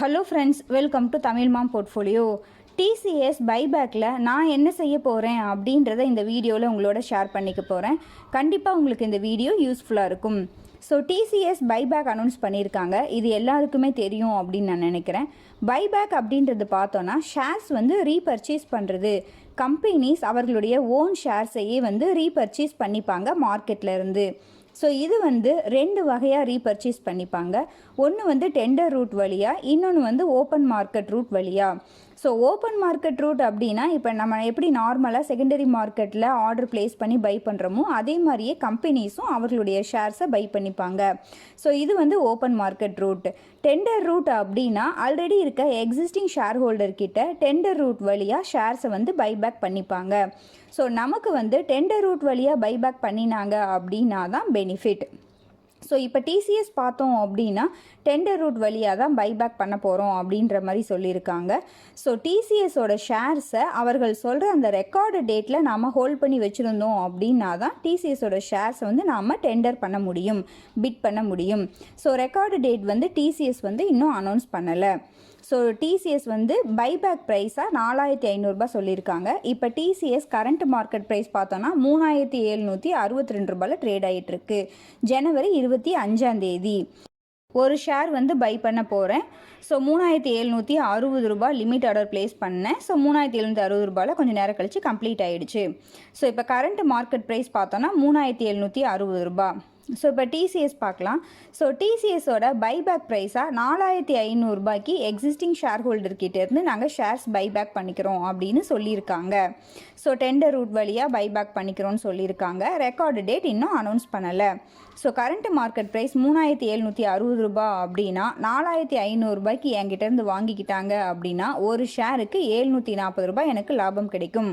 Hello friends, welcome to Tamil mom portfolio. TCS பைபேக்கில் நான் என்ன செய்ய போகிறேன் அப்படின்றத இந்த வீடியோவில் உங்களோட ஷேர் பண்ணிக்க போகிறேன். கண்டிப்பாக உங்களுக்கு இந்த வீடியோ யூஸ்ஃபுல்லாக இருக்கும். ஸோ டிசிஎஸ் பைபேக் அனௌன்ஸ் பண்ணியிருக்காங்க. இது எல்லாருக்குமே தெரியும் அப்படின்னு நான் நினைக்கிறேன். பைபேக் அப்படின்றது பார்த்தோன்னா ஷேர்ஸ் ரீபர்ச்சேஸ் பண்ணுறது. கம்பெனிஸ் அவர்களுடைய ஓன் ஷேர்ஸையே ரீபர்ச்சேஸ் பண்ணிப்பாங்க மார்க்கெட்டில் இருந்து. ஸோ இது ரெண்டு வகையாக ரீபர்ச்சேஸ் பண்ணிப்பாங்க. ஒன்று டெண்டர் ரூட் வழியாக, இன்னொன்று ஓப்பன் மார்க்கெட் ரூட் வழியாக. ஸோ ஓப்பன் மார்க்கெட் ரூட் அப்படின்னா இப்போ நம்ம எப்படி நார்மலாக செகண்டரி மார்க்கெட்டில் ஆர்டர் ப்ளேஸ் பண்ணி பை பண்ணுறோமோ அதே மாதிரியே கம்பெனிஸும் அவர்களுடைய ஷேர்ஸை பை பண்ணிப்பாங்க. ஸோ இது open market route. Tender route அப்படின்னா ஆல்ரெடி இருக்க எக்ஸிஸ்டிங் ஷேர் ஹோல்டர் கிட்ட டெண்டர் ரூட் வழியாக ஷேர்ஸை பைபேக் பண்ணிப்பாங்க. ஸோ நமக்கு டெண்டர் ரூட் வழியாக பைபேக் பண்ணினாங்க அப்படின்னா தான் பெனிஃபிட். ஸோ இப்போ டிசிஎஸ் பார்த்தோம் அப்படின்னா டெண்டர் ரூட் வழியாக தான் பைபேக் பண்ண போகிறோம் அப்படின்ற மாதிரி சொல்லியிருக்காங்க. ஸோ டிசிஎஸோட ஷேர்ஸை அவர்கள் சொல்கிற அந்த ரெக்கார்டு டேட்டில் நாம் ஹோல்ட் பண்ணி வச்சுருந்தோம் அப்படின்னா தான் டிசிஎஸோட ஷேர்ஸை நாம் டெண்டர் பண்ண முடியும், பிட் பண்ண முடியும். ஸோ ரெக்கார்டு டேட் டிசிஎஸ் இன்னும் அனௌன்ஸ் பண்ணலை. ஸோ டிசிஎஸ் பைபேக் ப்ரைஸாக 4500 சொல்லியிருக்காங்க. இப்போ டிசிஎஸ் கரண்ட் மார்க்கெட் ப்ரைஸ் பார்த்தோன்னா 3762 ரூபாயில் ட்ரேட் ஆகிட்டுருக்கு. ஜனவரி 25 ஒரு ஷேர் பை பண்ண போகிறேன். ஸோ 3760 ரூபாய் லிமிட் ஆர்டர் ப்ளேஸ் பண்ணேன். ஸோ 3760 ரூபாயில் கொஞ்சம் நேரம் கழித்து கம்ப்ளீட் ஆகிடுச்சு. ஸோ இப்போ கரண்ட் மார்க்கெட் ப்ரைஸ் பார்த்தோன்னா 3760 ரூபாய். ஸோ இப்போ டிசிஎஸ் பார்க்கலாம். ஸோ டிசிஎஸோட பைபேக் ப்ரைஸாக 4500 ரூபாய்க்கு எக்ஸிஸ்டிங் ஷேர் ஹோல்டர்கிட்டேருந்து நாங்கள் ஷேர்ஸ் பைபேக் பண்ணிக்கிறோம் அப்படின்னு சொல்லியிருக்காங்க. ஸோ டெண்டர் ரூட் வழியாக பைபேக் பண்ணிக்கிறோன்னு சொல்லியிருக்காங்க. ரெக்கார்டு டேட் இன்னும் அனௌன்ஸ் பண்ணலை. ஸோ கரண்ட் மார்க்கெட் ப்ரைஸ் 3760 ரூபாய் அப்படின்னா 4500 ரூபாய்க்கு என்கிட்டேருந்து வாங்கிக்கிட்டாங்க அப்படின்னா ஒரு ஷேருக்கு 740 ரூபாய் எனக்கு லாபம் கிடைக்கும்.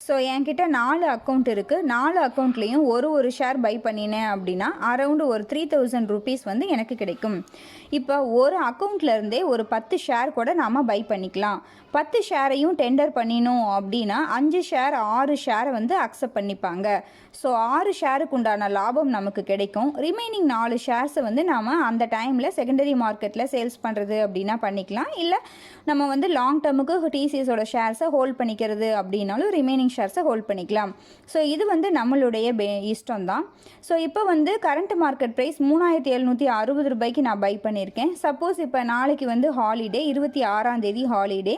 ஸோ என்கிட்ட 4 அக்கௌண்ட் இருக்குது. 4 அக்கௌண்ட்லேயும் ஒரு ஷேர் பை பண்ணினேன் அப்படின்னா அரௌண்டு ஒரு 3000 ருபீஸ் எனக்கு கிடைக்கும். இப்போ ஒரு அக்கௌண்ட்லேருந்தே ஒரு 10 ஷேர் கூட நாம் பை பண்ணிக்கலாம். 10 ஷேரையும் டெண்டர் பண்ணினோம் அப்படின்னா 5 ஷேர் 6 ஷேரை அக்செப்ட் பண்ணிப்பாங்க. ஸோ 6 ஷேருக்கு உண்டான லாபம் நமக்கு கிடைக்கும். ரிமைனிங் 4 ஷேர்ஸை நாம் அந்த டைமில் செகண்டரி மார்க்கெட்டில் சேல்ஸ் பண்ணுறது அப்படின்னா பண்ணிக்கலாம். இல்லை நம்ம லாங் டேர்முக்கு டிசிஎஸோட ஷேர்ஸை ஹோல்ட் பண்ணிக்கிறது அப்படின்னாலும் ரிமைனிங் ஷேர்ஸை ஹோல்ட் பண்ணிக்கலாம். ஸோ இது நம்மளுடைய இஷ்டம் தான். ஸோ இப்போ கரண்ட் மார்க்கெட் ப்ரைஸ் 3760 ரூபாய்க்கு நான் பை பண்ணியிருக்கேன். சப்போஸ் இப்போ நாளைக்கு ஹாலிடே, 26 ஹாலிடே.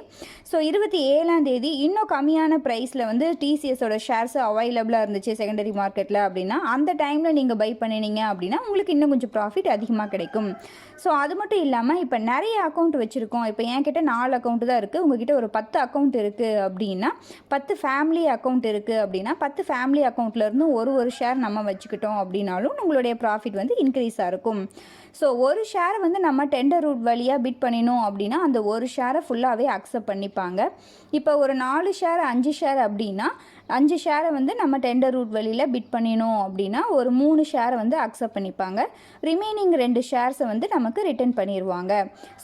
ஸோ 27 இன்னும் கம்மியான ப்ரைஸில் டிசிஎஸோட ஷேர்ஸ் அவைலபிளாக இருந்துச்சு செகண்டரி மார்க்கெட்டில் அப்படின்னா அந்த டைமில் நீங்கள் பை பண்ணினீங்க அப்படின்னா உங்களுக்கு இன்னும் கொஞ்சம் ப்ராஃபிட் அதிகமாக கிடைக்கும். ஸோ அது மட்டும் இல்லாமல் இப்போ நிறைய அக்கௌண்ட் வச்சுருக்கோம். இப்போ என்கிட்ட 4 அக்கௌண்ட் தான் இருக்குது. உங்ககிட்ட ஒரு 10 அக்கௌண்ட் இருக்குது அப்படின்னா 10 ஃபேமிலி அக்கௌண்ட் இருக்குது அப்படின்னா 10 ஃபேமிலி அக்கௌண்ட்லேருந்து ஒரு ஷேர் நம்ம வச்சுக்கிட்டோம் அப்படின்னாலும் உங்களுடைய ப்ராஃபிட் இன்க்ரீஸாக இருக்கும். ஸோ ஒரு ஷேரை நம்ம டெண்டர் ரூட் வழியாக பிட் பண்ணினோம் அப்படின்னா அந்த ஒரு ஷேரை ஃபுல்லாகவே அக்செப்ட் பண்ணிப்பாங்க. இப்போ ஒரு 4 ஷேர் 5 ஷேர் அப்படின்னா 5 ஷேரை நம்ம டெண்டர் ரூட் வழியில் பிட் பண்ணினோம் அப்படின்னா ஒரு 3 ஷேரை அக்செப்ட் பண்ணிப்பாங்க. ரிமைனிங் 2 ஷேர்ஸை நமக்கு ரிட்டர்ன் பண்ணிடுவாங்க.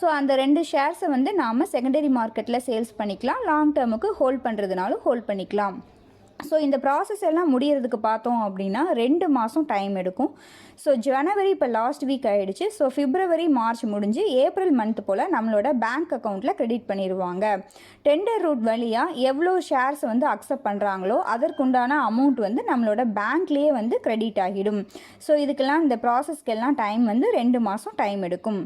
ஸோ அந்த 2 ஷேர்ஸை நாம் செகண்டரி மார்க்கெட்டில் சேல்ஸ் பண்ணிக்கலாம். லாங் டேர்முக்கு ஹோல்ட் பண்ணுறதுனாலும் ஹோல்ட் பண்ணிக்கலாம். ஸோ இந்த ப்ராசஸ் எல்லாம் முடியறதுக்கு பார்த்தோம் அப்படின்னா 2 மாதம் டைம் எடுக்கும். ஸோ ஜனவரி இப்போ லாஸ்ட் வீக் ஆகிடுச்சு. ஸோ பிப்ரவரி மார்ச் முடிஞ்சு ஏப்ரல் மந்த் போல் நம்மளோட பேங்க் அக்கௌண்ட்டில் கிரெடிட் பண்ணிடுவாங்க. டெண்டர் ரூட் வழியாக எவ்வளோ ஷேர்ஸ் அக்செப்ட் பண்ணுறாங்களோ அதற்குண்டான அமௌண்ட் நம்மளோட பேங்க்லேயே கிரெடிட் ஆகிடும். ஸோ இதுக்கெல்லாம் இந்த ப்ராசஸ்க்கெல்லாம் டைம் 2 மாதம் டைம் எடுக்கும்.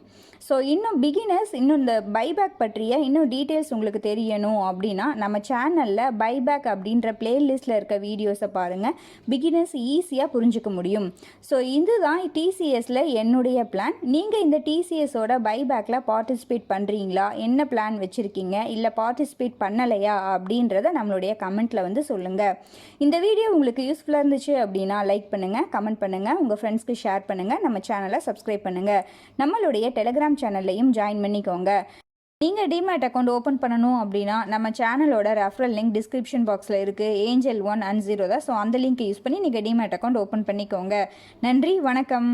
ஸோ இன்னும் பிகினர்ஸ் இன்னும் இந்த பைபேக் பற்றிய இன்னும் டீட்டெயில்ஸ் உங்களுக்கு தெரியணும் அப்படின்னா நம்ம சேனலில் பைபேக் அப்படின்ற பிளேலிஸ்ட்டில் இருக்க வீடியோஸை பாருங்கள். பிகினர்ஸ் ஈஸியாக புரிஞ்சுக்க முடியும். ஸோ இதுதான் டிசிஎஸில் என்னுடைய பிளான். நீங்கள் இந்த டிசிஎஸோட பைபேக்கில் பார்ட்டிசிபேட் பண்ணுறீங்களா, என்ன பிளான் வச்சுருக்கீங்க, இல்லை பார்ட்டிசிபேட் பண்ணலையா அப்படின்றத நம்மளுடைய கமெண்ட்டில் சொல்லுங்கள். இந்த வீடியோ உங்களுக்கு யூஸ்ஃபுல்லாக இருந்துச்சு அப்படின்னா லைக் பண்ணுங்கள், கமெண்ட் பண்ணுங்கள், உங்கள் ஃப்ரெண்ட்ஸ்க்கு ஷேர் பண்ணுங்கள், நம்ம சேனலை சப்ஸ்கிரைப் பண்ணுங்கள். நம்மளுடைய டெலிகிராம் சேனல்லையும் ஜாயின் பண்ணிக்கோங்க. நீங்கள் டிமேட் அக்கௌண்ட் ஓப்பன் பண்ணணும் அப்படின்னா நம்ம சேனலோட ரெஃபரல் லிங்க் டிஸ்கிரிப்ஷன் பாக்ஸில் இருக்குது. Angel 1 and Zerodha. ஸோ அந்த லிங்க் யூஸ் பண்ணி நீங்கள் டிமேட் அக்கௌண்ட் ஓப்பன் பண்ணிக்கோங்க. நன்றி, வணக்கம்.